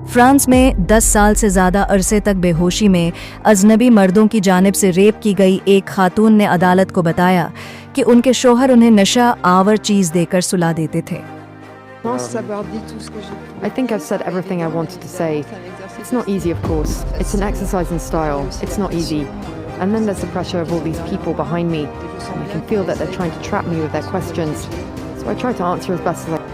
France में 10 साल से ज़्यादा अरसे तक बेहोशी में अजनबी मर्दों की जानिब से रेप की गई एक खातून ने अदालत को बताया कि उनके शौहर उन्हें नशा आवर चीज़ देकर सुला देते थे। I think I've said everything I wanted to say. It's not easy, of course. It's an exercise in style. It's not easy. And then there's the pressure of all these people behind me. And I can feel that they're trying to trap me with their questions. So I try to answer as best as I can.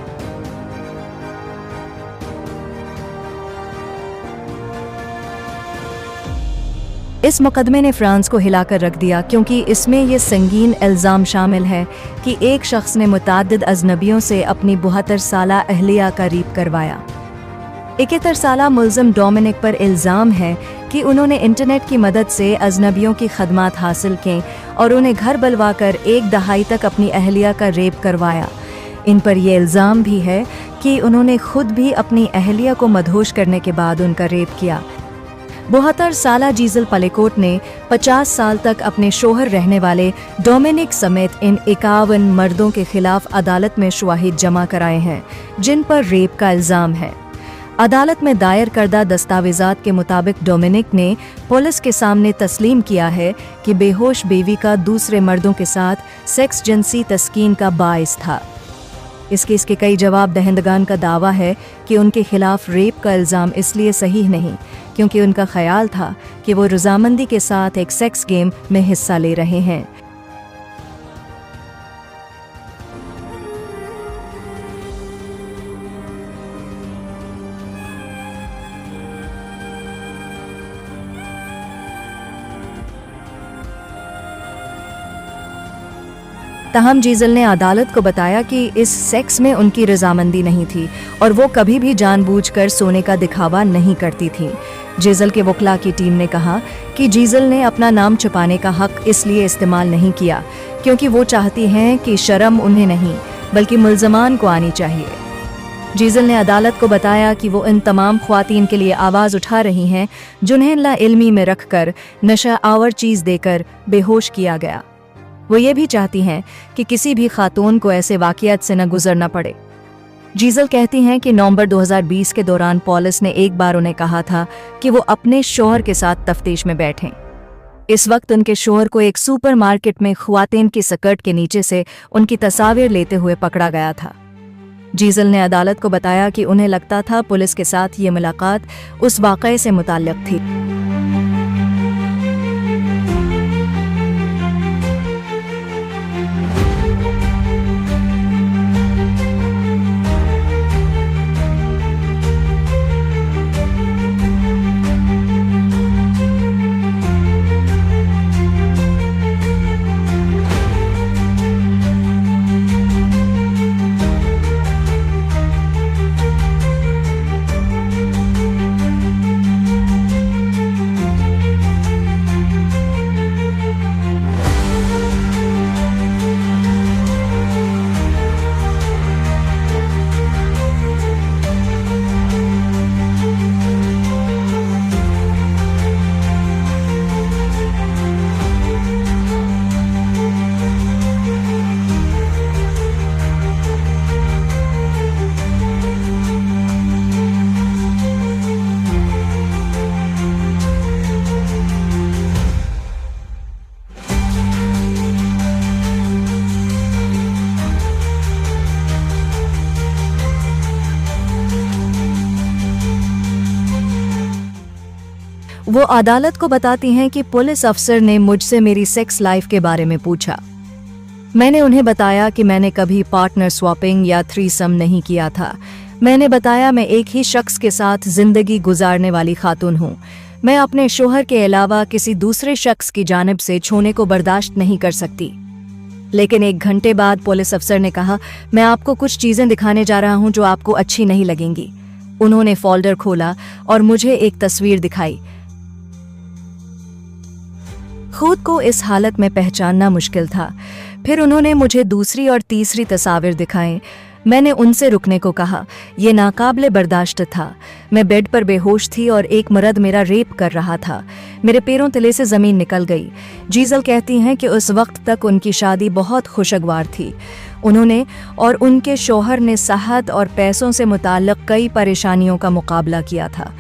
इस मुकदमे ने France को हिलाकर रख दिया क्योंकि इसमें ये संगीन इल्ज़ाम शामिल है कि एक शख्स ने मुतअद्दिद अजनबियों से अपनी 72 साला अहलिया का रेप करवाया। 71 साला मुल्ज़िम डोमिनिक पर इल्ज़ाम है कि उन्होंने इंटरनेट की मदद से अजनबियों की खदमात हासिल की और उन्हें घर बुलवाकर 1 दहाई तक अपनी अहलिया का रेप करवाया। इन पर यह इल्ज़ाम भी है कि उन्होंने खुद भी अपनी अहलिया को मदहोश करने के बाद उनका रेप किया। 72 साला जीजल पलेकोट ने 50 साल तक अपने शोहर रहने वाले डोमिनिक समेत इन 51 मर्दों के खिलाफ अदालत में शवाहिद जमा कराए हैं जिन पर रेप का इल्ज़ाम है। अदालत में दायर करदा दस्तावेजात के मुताबिक डोमिनिक ने पुलिस के सामने तस्लीम किया है कि बेहोश बीवी का दूसरे मर्दों के साथ सेक्स जिनसी तस्कीन का बाइस था। इस केस के कई जवाब दहिंदगान का दावा है कि उनके खिलाफ रेप का इल्ज़ाम इसलिए सही नहीं क्योंकि उनका ख्याल था कि वो रजामंदी के साथ एक सेक्स गेम में हिस्सा ले रहे हैं। तहम जीजल ने अदालत को बताया कि इस सेक्स में उनकी रजामंदी नहीं थी और वो कभी भी जानबूझकर सोने का दिखावा नहीं करती थी। जीजल के वकला की टीम ने कहा कि जीजल ने अपना नाम छुपाने का हक इसलिए इस्तेमाल नहीं किया क्योंकि वो चाहती हैं कि शर्म उन्हें नहीं बल्कि मुल्ज़मान को आनी चाहिए। जीजल ने अदालत को बताया कि वो इन तमाम ख्वातीन के लिए आवाज़ उठा रही हैं जिन्हें लाइल्मी में रखकर नशा आवर चीज़ देकर बेहोश किया गया। वो ये भी चाहती हैं कि किसी भी खातून को ऐसे वाक़ियात से न गुजरना पड़े। जीजल कहती हैं कि नवंबर 2020 के दौरान पुलिस ने एक बार उन्हें कहा था कि वो अपने शौहर के साथ तफ्तीश में बैठें। इस वक्त उनके शौहर को एक सुपरमार्केट में ख्वातीन की स्कर्ट के नीचे से उनकी तस्वीर लेते हुए पकड़ा गया था। जीजल ने अदालत को बताया कि उन्हें लगता था पुलिस के साथ ये मुलाकात उस वाक़ये से मुताल्लिक़ थी। वो अदालत को बताती हैं कि पुलिस अफसर ने मुझसे मेरी सेक्स लाइफ के बारे में पूछा। मैंने उन्हें बताया कि मैंने कभी पार्टनर स्वैपिंग या थ्रीसम नहीं किया था। मैंने बताया मैं एक ही शख्स के साथ जिंदगी गुजारने वाली खातून हूँ। मैं अपने शोहर के अलावा किसी दूसरे शख्स की जानिब से छूने को बर्दाश्त नहीं कर सकती। लेकिन 1 घंटे बाद पुलिस अफसर ने कहा, मैं आपको कुछ चीजें दिखाने जा रहा हूँ जो आपको अच्छी नहीं लगेंगी। उन्होंने फोल्डर खोला और मुझे एक तस्वीर दिखाई। खुद को इस हालत में पहचानना मुश्किल था। फिर उन्होंने मुझे दूसरी और तीसरी तस्वीर दिखाएं। मैंने उनसे रुकने को कहा। ये नाकाबिले बर्दाश्त था। मैं बेड पर बेहोश थी और एक मर्द मेरा रेप कर रहा था। मेरे पैरों तले से ज़मीन निकल गई। जीजल कहती हैं कि उस वक्त तक उनकी शादी बहुत खुशगवार थी। उन्होंने और उनके शौहर ने सेहत और पैसों से मुताल्लिक़ कई परेशानियों का मुकाबला किया था।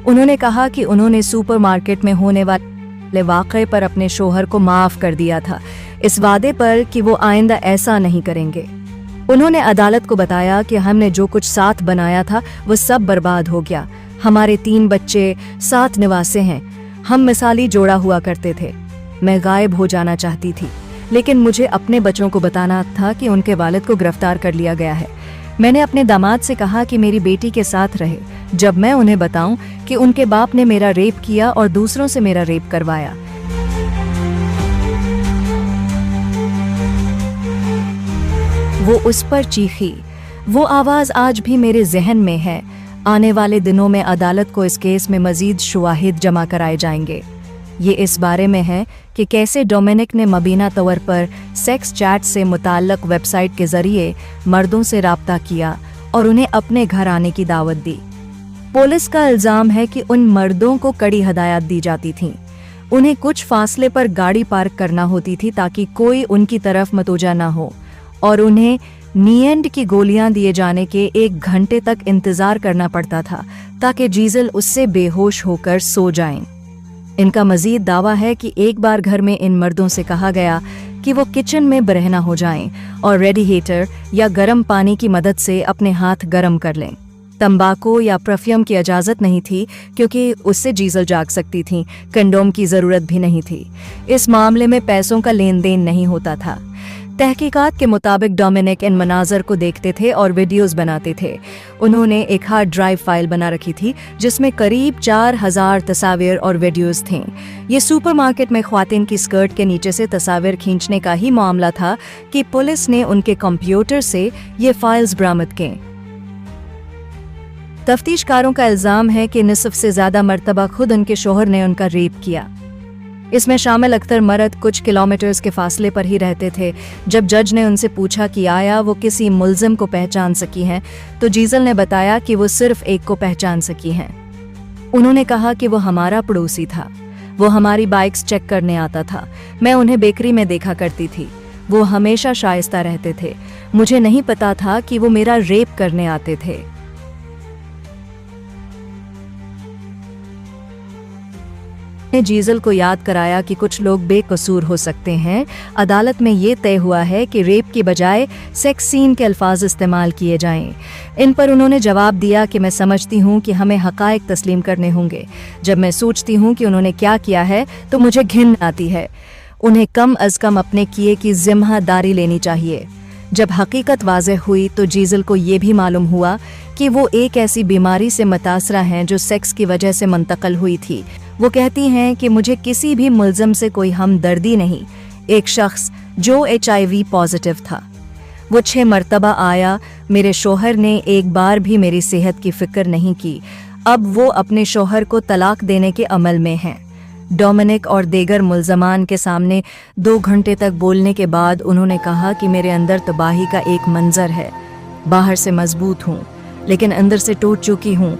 उन्होंने कहा कि उन्होंने सुपरमार्केट में होने वाले वाक़े पर अपने शौहर को माफ़ कर दिया था, इस वादे पर कि वो आइंदा ऐसा नहीं करेंगे। उन्होंने अदालत को बताया कि हमने जो कुछ साथ बनाया था वो सब बर्बाद हो गया। हमारे 3 बच्चे, 7 निवासे हैं। हम मिसाली जोड़ा हुआ करते थे। मैं गायब हो जाना चाहती थी, लेकिन मुझे अपने बच्चों को बताना था कि उनके वालिद को गिरफ्तार कर लिया गया है। मैंने अपने दामाद से कहा कि मेरी बेटी के साथ रहे जब मैं उन्हें बताऊं कि उनके बाप ने मेरा रेप किया और दूसरों से मेरा रेप करवाया। वो उस पर चीखी। वो आवाज़ आज भी मेरे जहन में है। आने वाले दिनों में अदालत को इस केस में मजीद शवाहिद जमा कराए जाएंगे। ये इस बारे में है कि कैसे डोमिनिक ने मुबीना तौर पर सेक्स चैट से मुताल्लिक़ वेबसाइट के ज़रिए मर्दों से राब्ता किया और उन्हें अपने घर आने की दावत दी। पुलिस का इल्ज़ाम है कि उन मर्दों को कड़ी हदायत दी जाती थीं। उन्हें कुछ फासले पर गाड़ी पार्क करना होती थी ताकि कोई उनकी तरफ मतवजा ना हो, और उन्हें नीएंड की गोलियां दिए जाने के 1 घंटे तक इंतज़ार करना पड़ता था ताकि जीजल उससे बेहोश होकर सो जाएं। इनका मजीद दावा है कि एक बार घर में इन मर्दों से कहा गया कि वो किचन में बरहना हो जाएं और रेडिएटर या गर्म पानी की मदद से अपने हाथ गर्म कर लें। तंबाकू या परफ्यूम की इजाज़त नहीं थी क्योंकि उससे जीजल जाग सकती थी। कंडोम की ज़रूरत भी नहीं थी। इस मामले में पैसों का लेन देन नहीं होता था। तहकीकात के मुताबिक डोमिनिक इन मनाजर को देखते थे और वीडियोस बनाते थे। उन्होंने एक हार्ड ड्राइव फाइल बना रखी थी जिसमें करीब 4000 तस्वीर और वीडियोस थे। ये सुपरमार्केट में ख्वातीन की स्कर्ट के नीचे से तस्वीर खींचने का ही मामला था कि पुलिस ने उनके कंप्यूटर से ये फाइल्स बरामद की। तफ्तीशकारों का इल्ज़ाम है कि निसफ से ज़्यादा मरतबा खुद उनके शौहर ने उनका रेप किया। इसमें शामिल अक्सर मर्द कुछ किलोमीटर्स के फासले पर ही रहते थे। जब जज ने उनसे पूछा कि आया वो किसी मुल्ज़िम को पहचान सकी हैं, तो जीजल ने बताया कि वो सिर्फ एक को पहचान सकी हैं। उन्होंने कहा कि वो हमारा पड़ोसी था। वो हमारी बाइक्स चेक करने आता था। मैं उन्हें बेकरी में देखा करती थी। वो हमेशा शाइस्ता रहते थे। मुझे नहीं पता था कि वो मेरा रेप करने आते थे। ने जीजल को याद कराया कि कुछ लोग बेकसूर हो सकते हैं। अदालत में ये तय हुआ है कि रेप की बजाय सेक्स सीन के अल्फाज इस्तेमाल किए जाएं। इन पर उन्होंने जवाब दिया कि मैं समझती हूँ कि हमें हक़ाइक़ तस्लीम करने होंगे। जब मैं सोचती हूँ कि उन्होंने क्या किया है तो मुझे घिन आती है। उन्हें कम अज़ कम अपने किए की ज़िम्मेदारी लेनी चाहिए। जब हकीकत वाज़ेह हुई तो जीजल को ये भी मालूम हुआ कि वो एक ऐसी बीमारी से मुतासरा हैं जो सेक्स की वजह से मुंतकिल हुई थी। वो कहती हैं कि मुझे किसी भी मुल्ज़िम से कोई हमदर्दी नहीं। एक शख्स जो HIV पॉजिटिव था, वो 6 मरतबा आया। मेरे शौहर ने एक बार भी मेरी सेहत की फ़िक्र नहीं की। अब वो अपने शौहर को तलाक देने के अमल में हैं। डोमिनिक और दीगर मुल्ज़मान के सामने 2 घंटे तक बोलने के बाद उन्होंने कहा कि मेरे अंदर तबाही का एक मंजर है। बाहर से मजबूत हूँ लेकिन अंदर से टूट चुकी हूँ।